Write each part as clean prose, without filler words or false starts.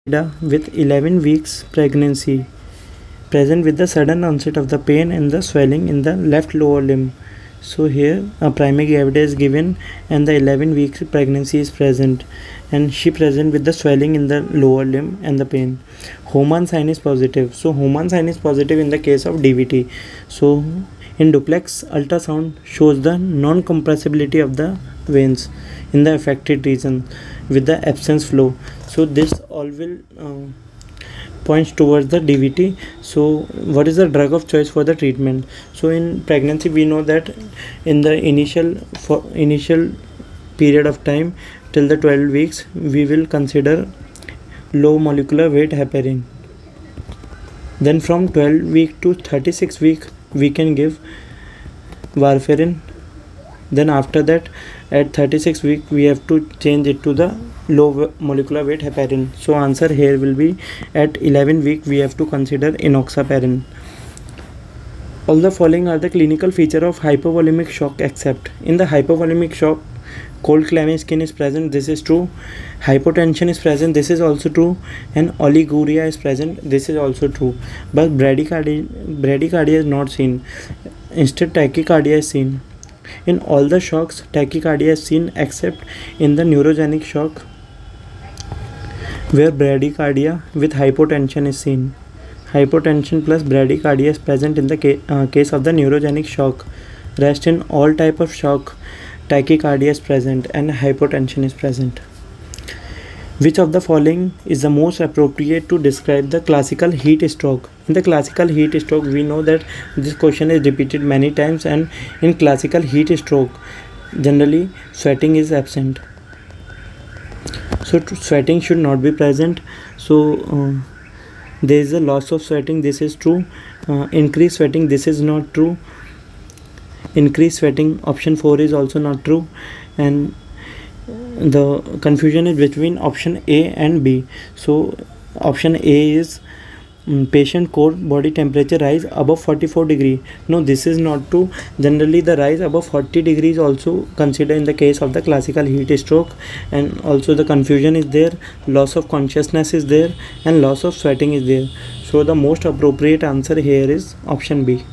with 11 weeks pregnancy present with the sudden onset of the pain and the swelling in the left lower limb. So here a primary evidence is given and the 11 weeks pregnancy is present and she present with the swelling in the lower limb and the pain. Homan sign is positive. So Homan sign is positive in the case of DVT. So in duplex ultrasound shows the non-compressibility of the veins in the affected region with the absence flow. So this all will points towards the DVT. So what is the drug of choice for the treatment? So in pregnancy we know that in the initial period of time till the 12 weeks we will consider low molecular weight heparin. Then from 12 week to 36 week we can give warfarin. Then after that at 36 week we have to change it to the low molecular weight heparin. So answer here will be at 11 week we have to consider enoxaparin. All the following are the clinical feature of hypovolemic shock except in the hypovolemic shock cold clammy skin is present, this is true. Hypotension is present, this is also true. And oliguria is present, this is also true. But bradycardia is not seen. Instead tachycardia is seen. In all the shocks tachycardia is seen except in the neurogenic shock where bradycardia with hypotension is seen. Hypotension plus bradycardia is present in the case of the neurogenic shock. Rest in all type of shock tachycardia is present and hypotension is present. Which of the following is the most appropriate to describe the classical heat stroke? In the classical heat stroke we know that this question is repeated many times, and in classical heat stroke generally sweating is absent. So sweating should not be present. So there is a loss of sweating, this is true. Increased sweating, this is not true. Increased sweating, option 4 is also not true. And the confusion is between option A and B. So option A is patient core body temperature rise above 44 degree. No, this is not true. Generally the rise above 40 degrees also considered in the case of the classical heat stroke. And also the confusion is there, loss of consciousness is there, and loss of sweating is there. So the most appropriate answer here is option B.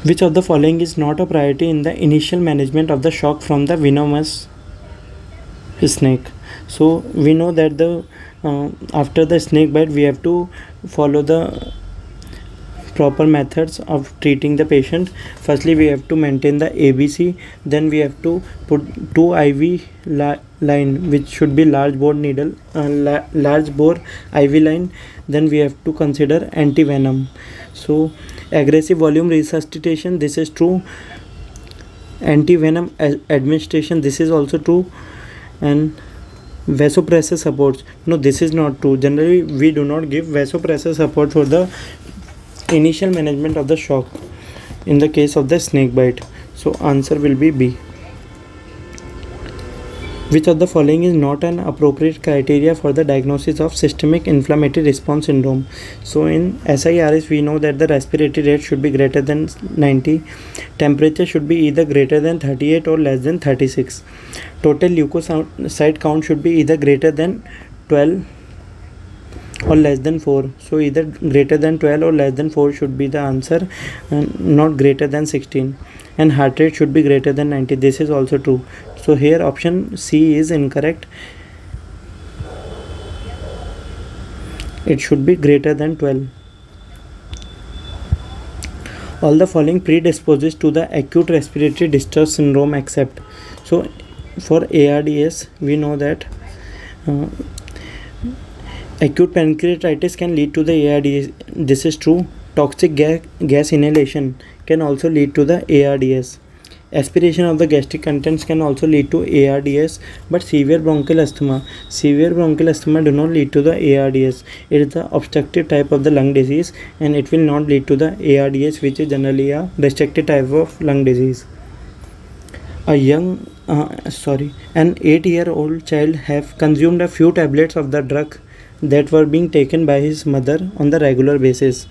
Which of the following is not a priority in the initial management of the shock from the venomous snake? So we know that the after the snake bite we have to follow the proper methods of treating the patient. Firstly we have to maintain the ABC, then we have to put 2 IV line which should be large bore needle, large bore IV line. Then we have to consider anti-venom. So aggressive volume resuscitation, this is true. Anti-venom administration, this is also true. And vasopressor supports, no, this is not true. Generally we do not give vasopressor support for the initial management of the shock in the case of the snake bite. So answer will be B. Which of the following is not an appropriate criteria for the diagnosis of systemic inflammatory response syndrome? So in SIRS we know that the respiratory rate should be greater than 90. Temperature should be either greater than 38 or less than 36. Total leukocyte count should be either greater than 12 or less than 4. So either greater than 12 or less than 4 should be the answer, and not greater than 16. And heart rate should be greater than 90. This is also true. So here option C is incorrect. It should be greater than 12. All the following predisposes to the acute respiratory distress syndrome except. So for ARDS we know that acute pancreatitis can lead to the ARDS. This is true. Toxic gas inhalation can also lead to the ARDS. Aspiration of the gastric contents can also lead to ARDS, but severe bronchial asthma do not lead to the ARDS. It is the obstructive type of the lung disease and it will not lead to the ARDS, which is generally a restricted type of lung disease. An 8-year-old child have consumed a few tablets of the drug that were being taken by his mother on the regular basis.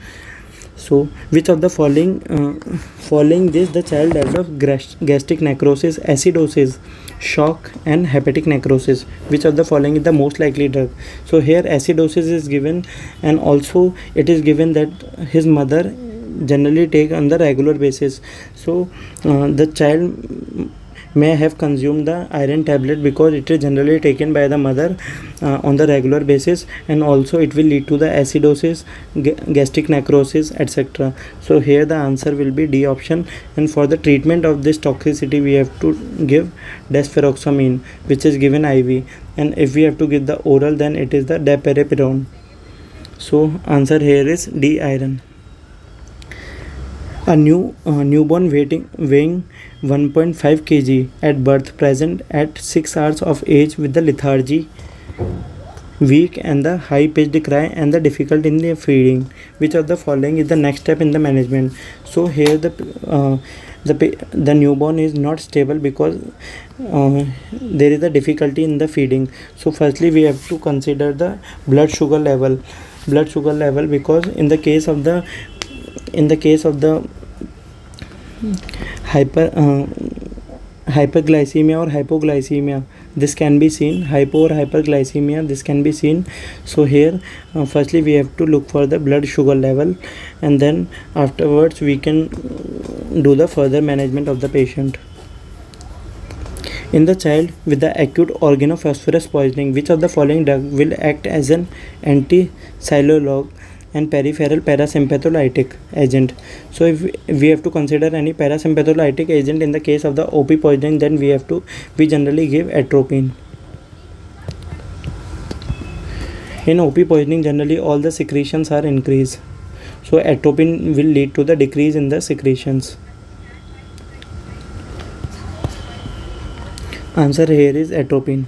So which of the following this the child developed gastric necrosis, acidosis, shock, and hepatic necrosis. Which of the following is the most likely drug? So here acidosis is given, and also it is given that his mother generally take on the regular basis. So the child may have consumed the iron tablet because it is generally taken by the mother on the regular basis, and also it will lead to the acidosis, gastric necrosis, etc. So here the answer will be D option. And for the treatment of this toxicity we have to give desferoxamine, which is given IV, and if we have to give the oral then it is the dapivirine. So answer here is D, iron. A newborn weighing 1.5 kg at birth, present at 6 hours of age with the lethargy, weak and the high pitched cry and the difficulty in the feeding. Which of the following is the next step in the management? So here the newborn is not stable because there is a difficulty in the feeding. So firstly we have to consider the blood sugar level, because in the case of the hyperglycemia or hypoglycemia, this can be seen. Hypo or hyperglycemia, this can be seen. So here firstly we have to look for the blood sugar level, and then afterwards we can do the further management of the patient. In the child with the acute organophosphorus poisoning, which of the following drug will act as an anti-sialolog and peripheral parasympatholitic agent? So if we have to consider any parasympatholitic agent in the case of the OP poisoning, then we generally give atropine. In OP poisoning generally all the secretions are increased, so atropine will lead to the decrease in the secretions. Answer here is atropine.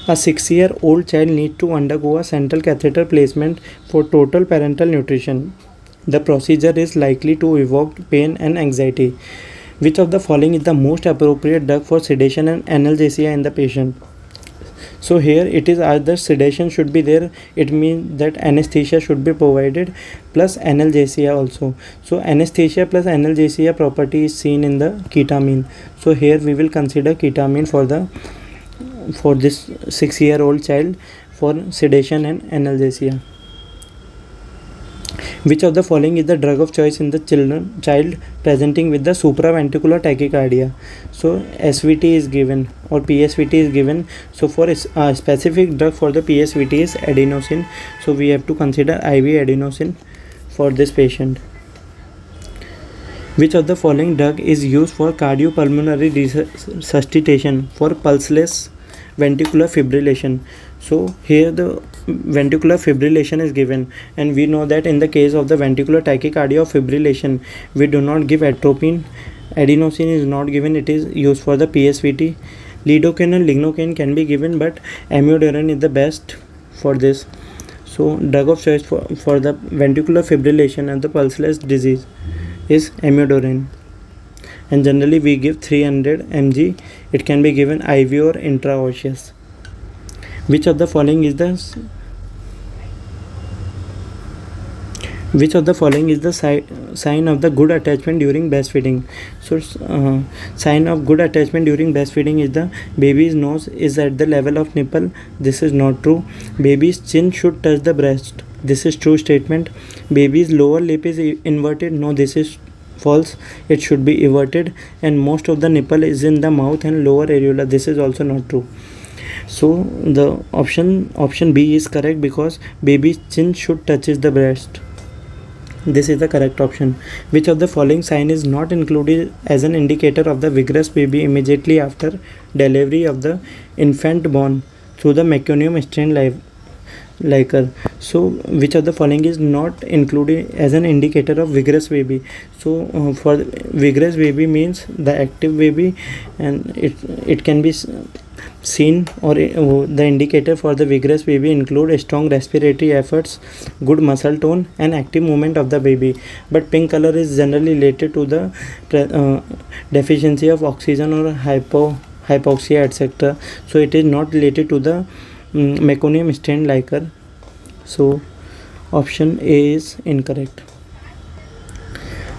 A 6-year-old child needs to undergo a central catheter placement for total parenteral nutrition. The procedure is likely to evoke pain and anxiety. Which of the following is the most appropriate drug for sedation and analgesia in the patient? So here it is either sedation should be there, it means that anesthesia should be provided plus analgesia also. So anesthesia plus analgesia property is seen in the ketamine. So here we will consider ketamine for this 6-year-old child for sedation and analgesia. Which of the following is the drug of choice in the child presenting with the supraventricular tachycardia? So SVT is given or PSVT is given. So for a specific drug for the PSVT is adenosine. So we have to consider IV adenosine for this patient. Which of the following drug is used for cardiopulmonary resuscitation for pulseless ventricular fibrillation? So here the ventricular fibrillation is given, and we know that in the case of the ventricular tachycardia or fibrillation we do not give atropine. Adenosine is not given, it is used for the PSVT. Lidocaine and lignocaine can be given, but amiodarone is the best for this. So drug of choice for the ventricular fibrillation and the pulseless disease is amiodarone, and generally we give 300 mg. It can be given IV or intraosseous. Which of the following is the sign of the good attachment during breastfeeding? So sign of good attachment during breastfeeding is the baby's nose is at the level of nipple. This is not true. Baby's chin should touch the breast. This is true statement. Baby's lower lip is inverted. No, this is false. It should be everted, and most of the nipple is in the mouth and lower areola. This is also not true. So the option B is correct, because baby's chin should touches the breast. This is the correct option. Which of the following sign is not included as an indicator of the vigorous baby immediately after delivery of the infant born through the meconium strain liquor? So which of the following is not included as an indicator of vigorous baby? So for vigorous baby means the active baby, and it can be seen, or the indicator for the vigorous baby include strong respiratory efforts, good muscle tone and active movement of the baby. But pink color is generally related to the deficiency of oxygen or hypoxia, etc. So it is not related to the meconium strain liquor. So option A is incorrect.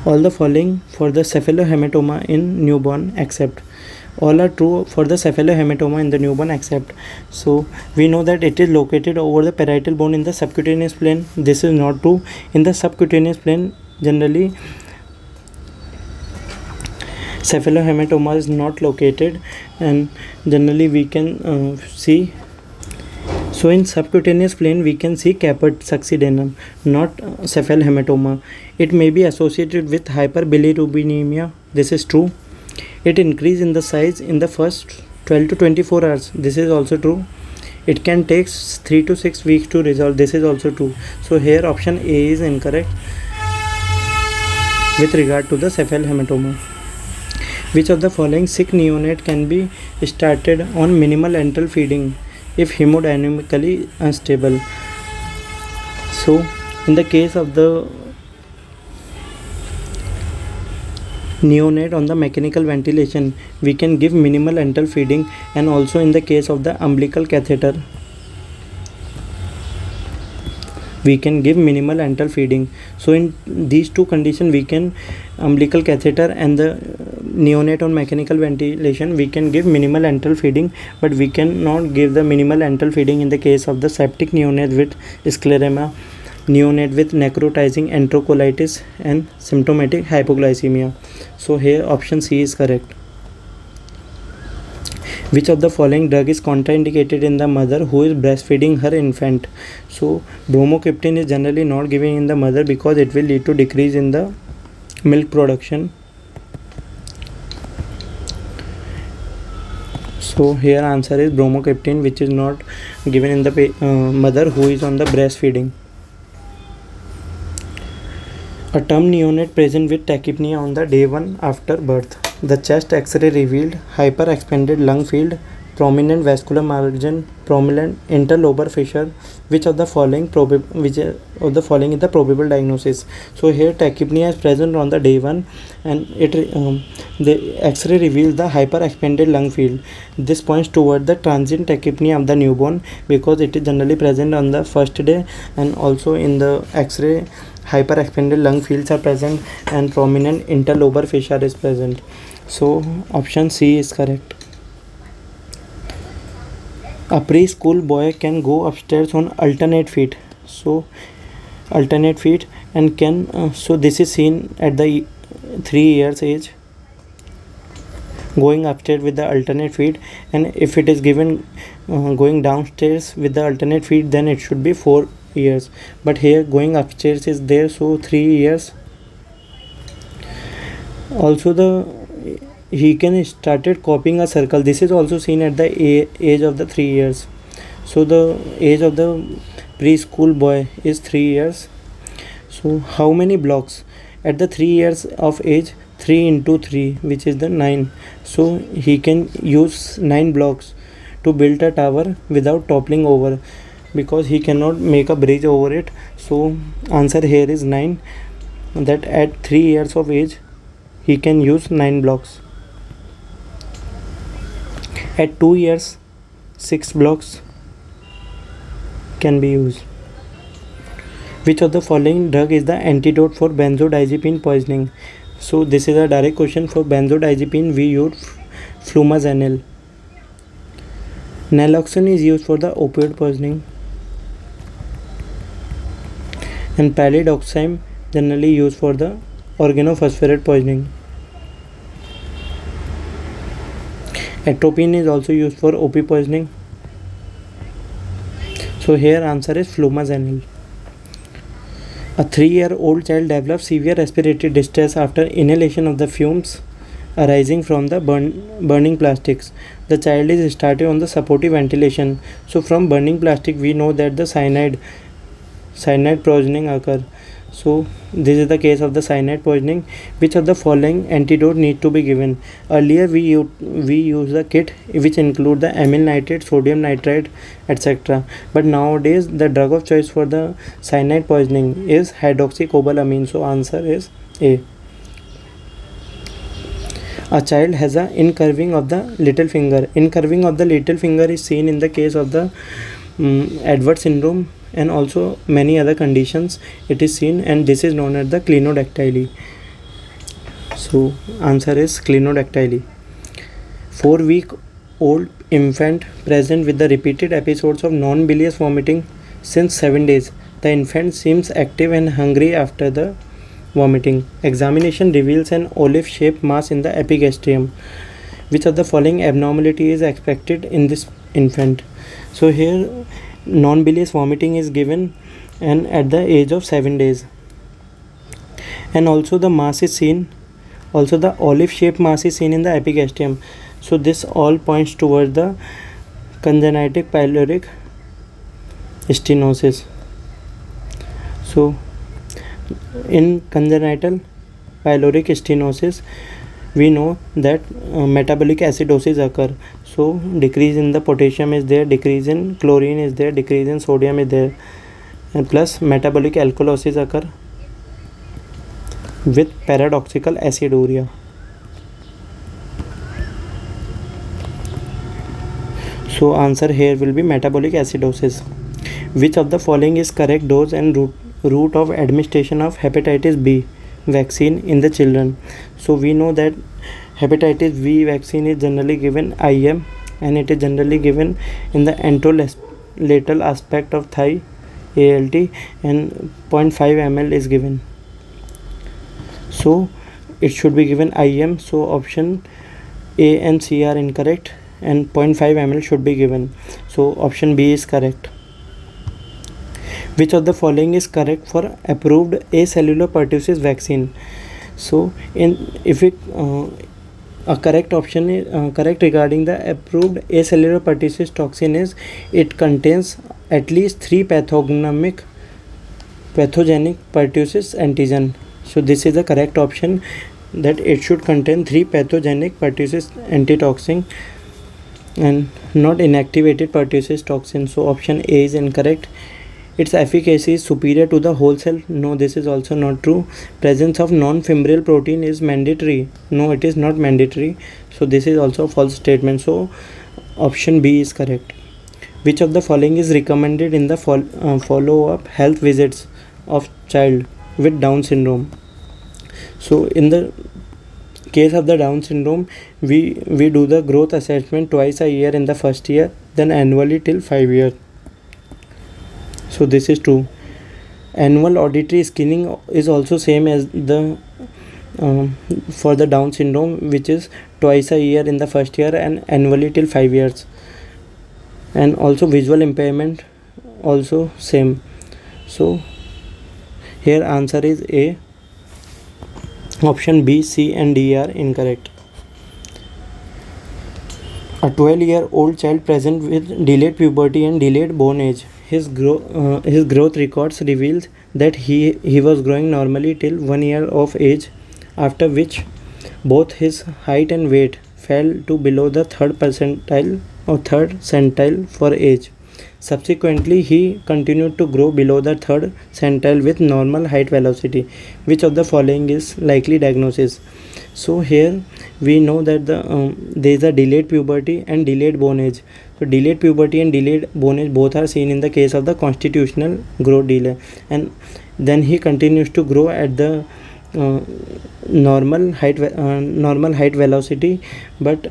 All the following for the cephalohematoma in newborn except All are true for the cephalohematoma in the newborn except. So we know that it is located over the parietal bone in the subcutaneous plane. This is not true. In the subcutaneous plane, generally cephalohematoma is not located, and generally we can see. So in subcutaneous plane we can see caput succedaneum, not cephalohematoma. It may be associated with hyperbilirubinemia. This is true. It increases in the size in the first 12 to 24 hours. This is also true. It can take 3 to 6 weeks to resolve. This is also true. So here option A is incorrect with regard to the cephalohematoma. Which of the following sick neonate can be started on minimal enteral feeding if hemodynamically unstable? So in the case of the neonate on the mechanical ventilation, we can give minimal enteral feeding, and also in the case of the umbilical catheter we can give minimal enteral feeding. So in these two conditions we can umbilical catheter and the neonate on mechanical ventilation we can give minimal enteral feeding, but we cannot give the minimal enteral feeding in the case of the septic neonate with sclerema, neonate with necrotizing enterocolitis and symptomatic hypoglycemia. So here option C is correct. Which of the following drug is contraindicated in the mother who is breastfeeding her infant? So bromocriptine is generally not given in the mother because it will lead to decrease in the milk production. So here answer is bromocriptine, which is not given in the mother who is on the breastfeeding. A term neonate present with tachypnea on the day 1 after birth. The chest X-ray revealed hyperexpanded lung field, prominent vascular margin, prominent interlobar fissure. Which of the following is the probable diagnosis? So here tachypnea is present on the day 1, and the X-ray reveals the hyperexpanded lung field. This points toward the transient tachypnea of the newborn because it is generally present on the first day, and also in the X-ray hyperexpanded lung fields are present and prominent interlobar fissure is present. So option C is correct. A preschool boy can go upstairs on alternate feet. So alternate feet and can so this is seen at the 3 years age, going upstairs with the alternate feet, and if it is given going downstairs with the alternate feet, then it should be 4 years, but here going upstairs is there, so 3 years. Also he can started copying a circle. This is also seen at the age of the 3 years. So the age of the preschool boy is 3 years. So how many blocks at the 3 years of age? 3 into 3, which is the 9. So he can use 9 blocks to build a tower without toppling over, because he cannot make a bridge over it. So answer here is 9, that at 3 years of age he can use 9 blocks. At 2 years 6 blocks can be used. Which of the following drug is the antidote for benzodiazepine poisoning? So this is a direct question. For benzodiazepine we use flumazenil. Naloxone is used for the opioid poisoning, and palidoxime generally used for the organophosphorate poisoning. Atropine is also used for OP poisoning. So here answer is flumazenil. A 3-year-old child develops severe respiratory distress after inhalation of the fumes arising from the burning plastics. The child is started on the supportive ventilation. So from burning plastic we know that the cyanide poisoning occur. So this is the case of the cyanide poisoning. Which of the following antidote need to be given? Earlier we use the kit which include the amyl nitrate, sodium nitrite, etc. But nowadays the drug of choice for the cyanide poisoning is hydroxycobalamin. So answer is A. A child has a incurving of the little finger. Incurving of the little finger is seen in the case of the Edwards syndrome, and also many other conditions it is seen, and this is known as the clinodactyly. So answer is clinodactyly. 4-week-old infant present with the repeated episodes of non-bilious vomiting since 7 days. The infant seems active and hungry after the vomiting. Examination reveals an olive-shaped mass in the epigastrium. Which of the following abnormality is expected in this infant? So here non-bilious vomiting is given and at the age of 7 days, and also the mass is seen, also the olive shaped mass is seen in the epigastrium. So this all points towards the congenital pyloric stenosis. So in congenital pyloric stenosis we know that metabolic acidosis occur. So decrease in the potassium is there, decrease in chlorine is there, decrease in sodium is there, and plus metabolic alkalosis occur with paradoxical aciduria. So answer here will be metabolic acidosis. Which of the following is correct dose and route of administration of hepatitis B vaccine in the children? So we know that hepatitis B vaccine is generally given IM, and it is generally given in the enterolateral aspect of thigh ALT, and 0.5 ml is given. So it should be given IM. So option A and C are incorrect and 0.5 ml should be given. So option B is correct. Which of the following is correct for approved acellular pertussis vaccine? So a correct option is correct regarding the approved acellular pertussis toxin is it contains at least 3 pathogenic pertussis antigen. So this is the correct option, that it should contain 3 pathogenic pertussis antitoxin and not inactivated pertussis toxin. So option A is incorrect. Its efficacy is superior to the whole cell. No, this is also not true. Presence of non-fimbrial protein is mandatory. No, it is not mandatory. So this is also a false statement. So option B is correct. Which of the following is recommended in the follow-up health visits of child with Down syndrome? So in the case of the Down syndrome, we do the growth assessment twice a year in the first year, then annually till 5 years. So this is true. Annual auditory scanning is also same as the for the Down syndrome, which is twice a year in the first year and annually till 5 years. And also visual impairment also same. So here answer is A. Option B, C and D are incorrect. A 12-year-old child present with delayed puberty and delayed bone age. His growth records reveals that he was growing normally till 1 year of age, after which both his height and weight fell to below the third percentile or third centile for age. Subsequently, he continued to grow below the third centile with normal height velocity. Which of the following is likely diagnosis? So here we know that there is a delayed puberty and delayed bone age. So delayed puberty and delayed bone age both are seen in the case of the constitutional growth delay, and then he continues to grow at the normal height velocity, but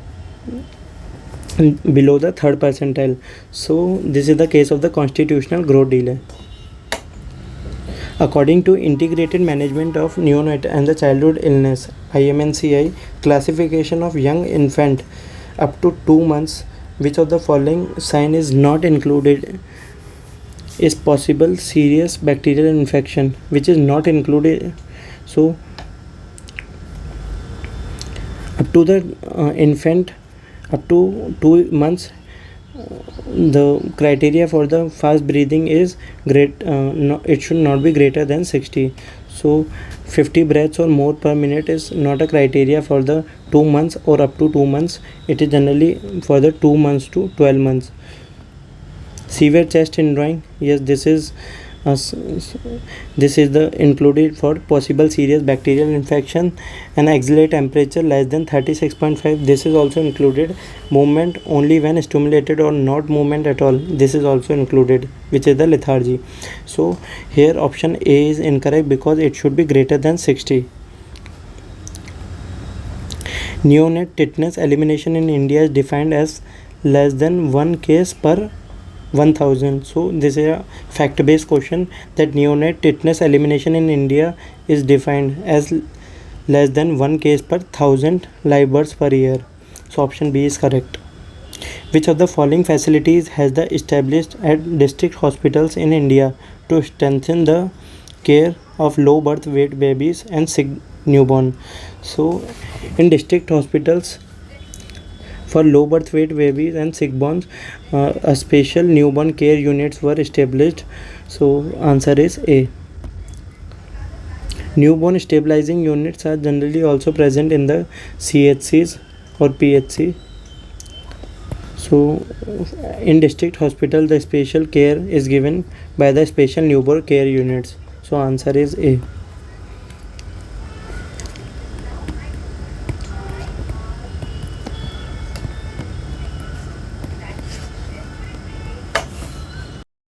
below the third percentile. So this is the case of the constitutional growth delay. According to Integrated Management of Neonate and the Childhood Illness (IMNCI) classification of young infant up to 2 months, which of the following sign is not included? Is possible serious bacterial infection, which is not included. So up to the infant up to 2 months, the criteria for the fast breathing is great. It should not be greater than 60. So 50 breaths or more per minute is not a criteria for the 2 months or up to 2 months. It is generally for the 2 months to 12 months. Severe chest indrawing, yes, this is the included for possible serious bacterial infection. And axillary temperature less than 36.5, this is also included. Movement only when stimulated or not movement at all, this is also included, which is the lethargy. So here option A is incorrect because it should be greater than 60. Neonate tetanus elimination in India is defined as less than one case per 1000. So this is a fact based question, that neonate tetanus elimination in India is defined as less than one case per 1000 live births per year. So option B is correct. Which of the following facilities has the established at district hospitals in India to strengthen the care of low birth weight babies and sick newborn? So in district hospitals for low birth weight babies and sick borns, a special newborn care units were established. So answer is A. Newborn stabilizing units are generally also present in the CHCs or PHC. So in district hospital, the special care is given by the special newborn care units. So answer is A.